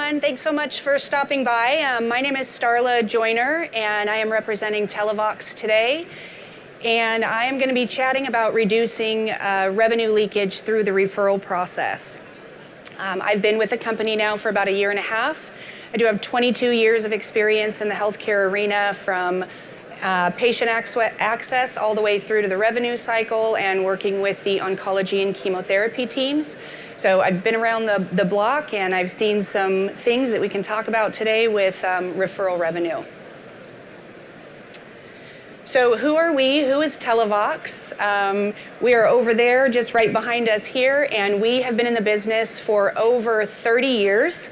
everyone. Thanks so much for stopping by. My name is Starla Joyner, and I am representing TeleVox today. And I am going to be chatting about reducing revenue leakage through the referral process. I've been with the company now for about a year and a half. I do have 22 years of experience in the healthcare arena, from patient access all the way through to the revenue cycle and working with the oncology and chemotherapy teams. So I've been around the block, and I've seen some things that we can talk about today with referral revenue. So who are we? Who is TeleVox? We are over there just right behind us here, and we have been in the business for over 30 years.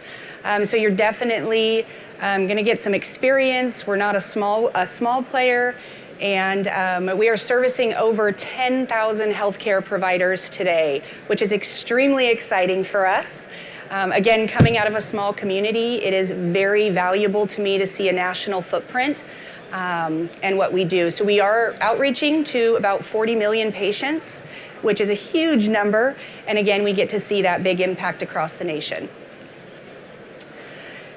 So you're definitely going to get some experience. We're not a small player, and we are servicing over 10,000 healthcare providers today, which is extremely exciting for us. Again, coming out of a small community, it is very valuable to me to see a national footprint and what we do. So we are outreaching to about 40 million patients, which is a huge number. And again, we get to see that big impact across the nation.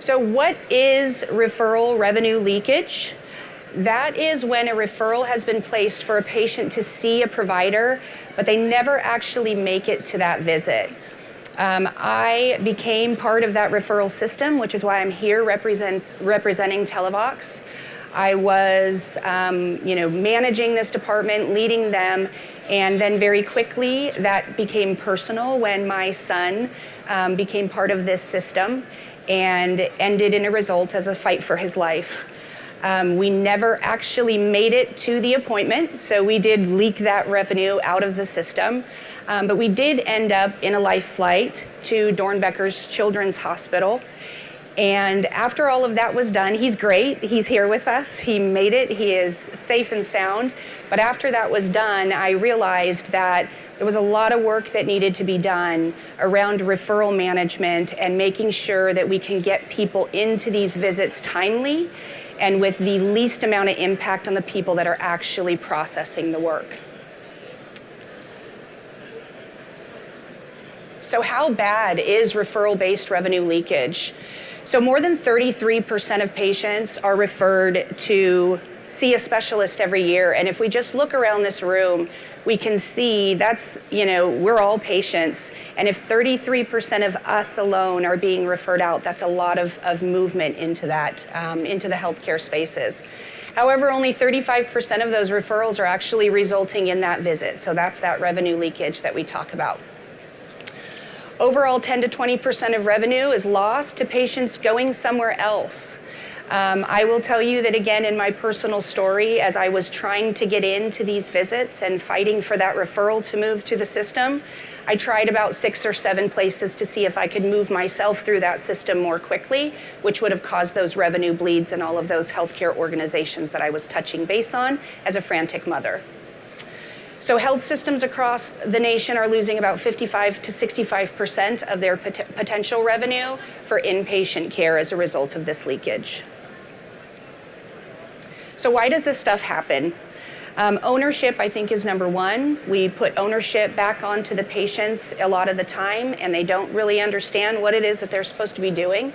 So what is referral revenue leakage? That is when a referral has been placed for a patient to see a provider, but they never actually make it to that visit. I became part of that referral system, which is why I'm here representing TeleVox. I was, managing this department, leading them, and then very quickly that became personal when my son became part of this system, and ended in a result as a fight for his life. We never actually made it to the appointment, so we did leak that revenue out of the system. But we did end up in a life flight to Dornbecker's Children's Hospital. And after all of that was done, he's great. He's here with us. He made it. He is safe and sound. But after that was done, I realized that there was a lot of work that needed to be done around referral management and making sure that we can get people into these visits timely and with the least amount of impact on the people that are actually processing the work. So how bad is referral-based revenue leakage? So more than 33% of patients are referred to see a specialist every year. And if we just look around this room, we can see that's, we're all patients. And if 33% of us alone are being referred out, that's a lot of movement into that, into the healthcare spaces. However, only 35% of those referrals are actually resulting in that visit. So that's that revenue leakage that we talk about. Overall, 10 to 20% of revenue is lost to patients going somewhere else. I will tell you that, again, in my personal story, as I was trying to get into these visits and fighting for that referral to move to the system, I tried about 6 or 7 places to see if I could move myself through that system more quickly, which would have caused those revenue bleeds in all of those healthcare organizations that I was touching base on as a frantic mother. So health systems across the nation are losing about 55 to 65% of their potential revenue for inpatient care as a result of this leakage. So why does this stuff happen? Ownership, I think, is number one. We put ownership back onto the patients a lot of the time, and they don't really understand what it is that they're supposed to be doing.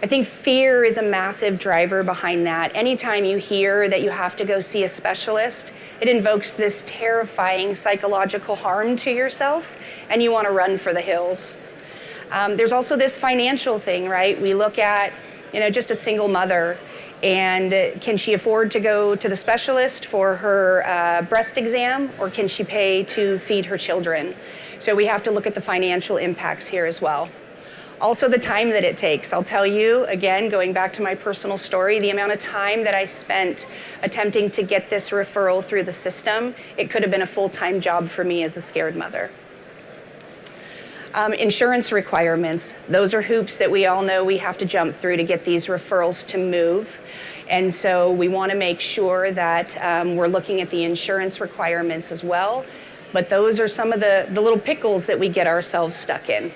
I think fear is a massive driver behind that. Anytime you hear that you have to go see a specialist, it invokes this terrifying psychological harm to yourself, and you want to run for the hills. There's also this financial thing, right? We look at, just a single mother, and can she afford to go to the specialist for her breast exam, or can she pay to feed her children? So we have to look at the financial impacts here as well. Also, the time that it takes. I'll tell you, again, going back to my personal story, the amount of time that I spent attempting to get this referral through the system, it could have been a full-time job for me as a scared mother. Insurance requirements. Those are hoops that we all know we have to jump through to get these referrals to move. And so we want to make sure that we're looking at the insurance requirements as well. But those are some of the little pickles that we get ourselves stuck in.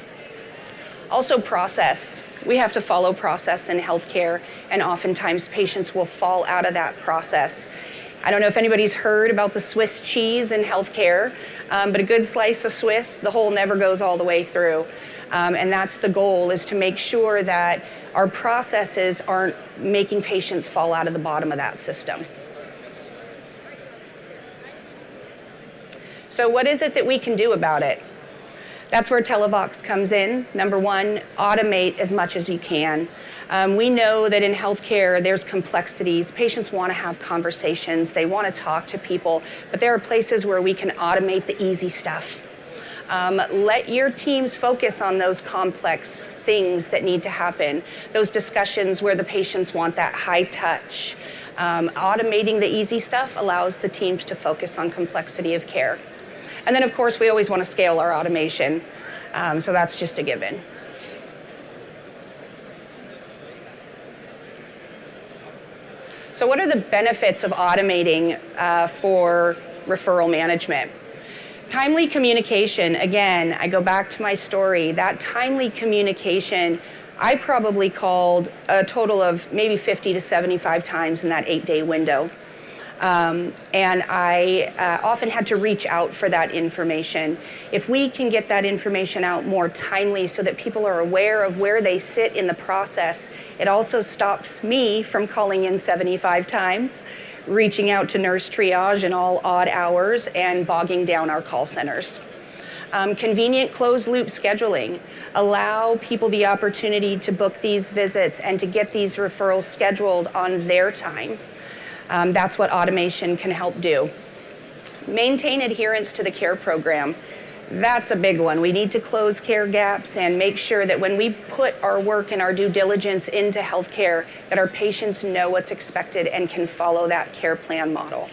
Also, process. We have to follow process in healthcare, and oftentimes patients will fall out of that process. I don't know if anybody's heard about the Swiss cheese in healthcare, but a good slice of Swiss, the hole never goes all the way through. And that's the goal, is to make sure that our processes aren't making patients fall out of the bottom of that system. So what is it that we can do about it? That's where TeleVox comes in. Number one, automate as much as you can. We know that in healthcare, there's complexities. Patients want to have conversations. They want to talk to people. But there are places where we can automate the easy stuff. Let your teams focus on those complex things that need to happen, those discussions where the patients want that high touch. Automating the easy stuff allows the teams to focus on complexity of care. And then, of course, we always want to scale our automation, so that's just a given. So what are the benefits of automating for referral management? Timely communication, again, I go back to my story. That timely communication, I probably called a total of maybe 50 to 75 times in that 8-day window. And I often had to reach out for that information. If we can get that information out more timely so that people are aware of where they sit in the process, it also stops me from calling in 75 times, reaching out to nurse triage in all odd hours, and bogging down our call centers. Convenient closed-loop scheduling. Allow people the opportunity to book these visits and to get these referrals scheduled on their time. That's what automation can help do. Maintain adherence to the care program. That's a big one. We need to close care gaps and make sure that when we put our work and our due diligence into healthcare, that our patients know what's expected and can follow that care plan model.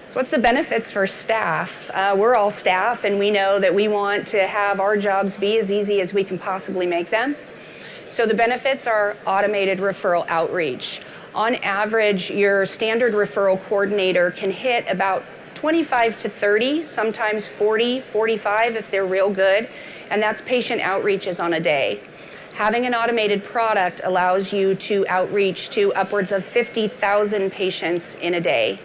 So what's the benefits for staff? We're all staff, and we know that we want to have our jobs be as easy as we can possibly make them. So the benefits are automated referral outreach. On average, your standard referral coordinator can hit about 25 to 30, sometimes 40, 45 if they're real good, and that's patient outreaches on a day. Having an automated product allows you to outreach to upwards of 50,000 patients in a day.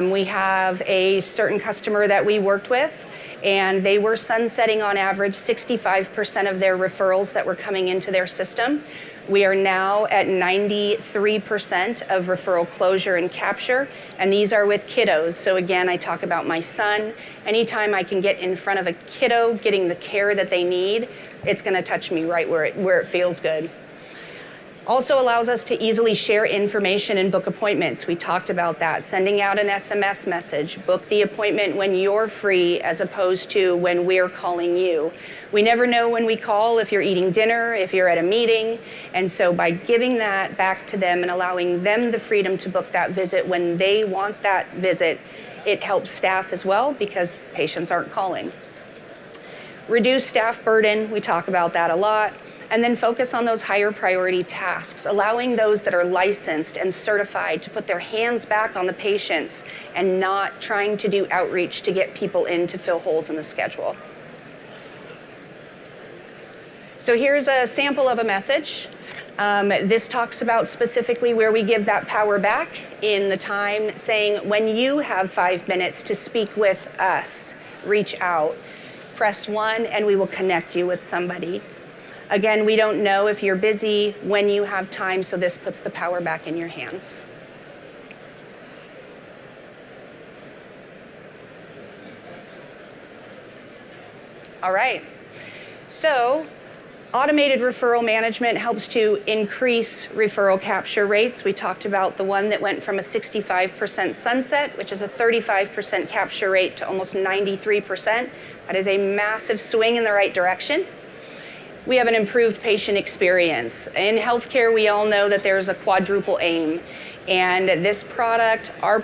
We have a certain customer that we worked with, and they were sunsetting on average 65% of their referrals that were coming into their system. We are now at 93% of referral closure and capture, and these are with kiddos. So again, I talk about my son. Anytime I can get in front of a kiddo getting the care that they need, it's gonna touch me right where it feels good. Also allows us to easily share information and book appointments. We talked about that. Sending out an SMS message, book the appointment when you're free as opposed to when we're calling you. We never know when we call if you're eating dinner, if you're at a meeting, and so by giving that back to them and allowing them the freedom to book that visit when they want that visit, it helps staff as well because patients aren't calling. Reduce staff burden, we talk about that a lot. And then focus on those higher priority tasks, allowing those that are licensed and certified to put their hands back on the patients and not trying to do outreach to get people in to fill holes in the schedule. So here's a sample of a message. This talks about specifically where we give that power back in the time, saying when you have 5 minutes to speak with us, reach out, press 1 and we will connect you with somebody. Again, we don't know if you're busy, when you have time, so this puts the power back in your hands. All right, so automated referral management helps to increase referral capture rates. We talked about the one that went from a 65% sunset, which is a 35% capture rate, to almost 93%. That is a massive swing in the right direction. We have an improved patient experience. In healthcare, we all know that there's a quadruple aim. And this product, our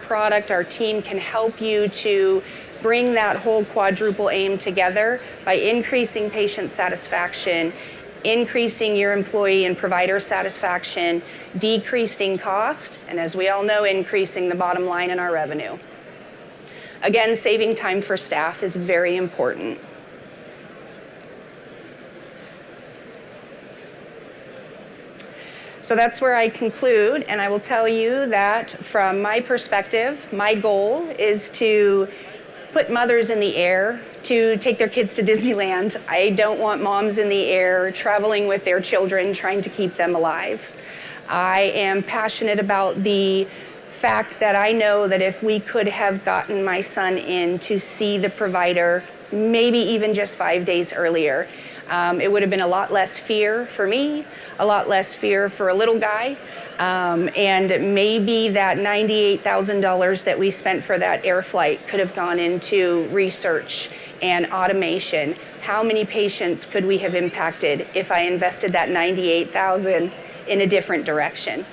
team can help you to bring that whole quadruple aim together by increasing patient satisfaction, increasing your employee and provider satisfaction, decreasing cost, and as we all know, increasing the bottom line in our revenue. Again, saving time for staff is very important. So that's where I conclude, and I will tell you that from my perspective, my goal is to put mothers in the air, to take their kids to Disneyland. I don't want moms in the air traveling with their children trying to keep them alive. I am passionate about the fact that I know that if we could have gotten my son in to see the provider maybe even just 5 days earlier, it would have been a lot less fear for me, a lot less fear for a little guy, and maybe that $98,000 that we spent for that air flight could have gone into research and automation. How many patients could we have impacted if I invested that $98,000 in a different direction?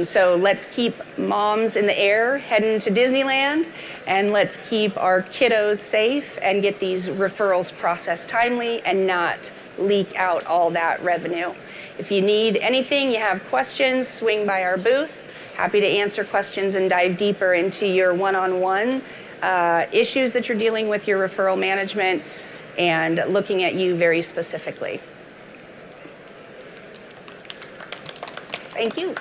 So let's keep moms in the air heading to Disneyland, and let's keep our kiddos safe and get these referrals processed timely and not leak out all that revenue. If you need anything, you have questions, swing by our booth. Happy to answer questions and dive deeper into your one-on-one issues that you're dealing with your referral management and looking at you very specifically. Thank you.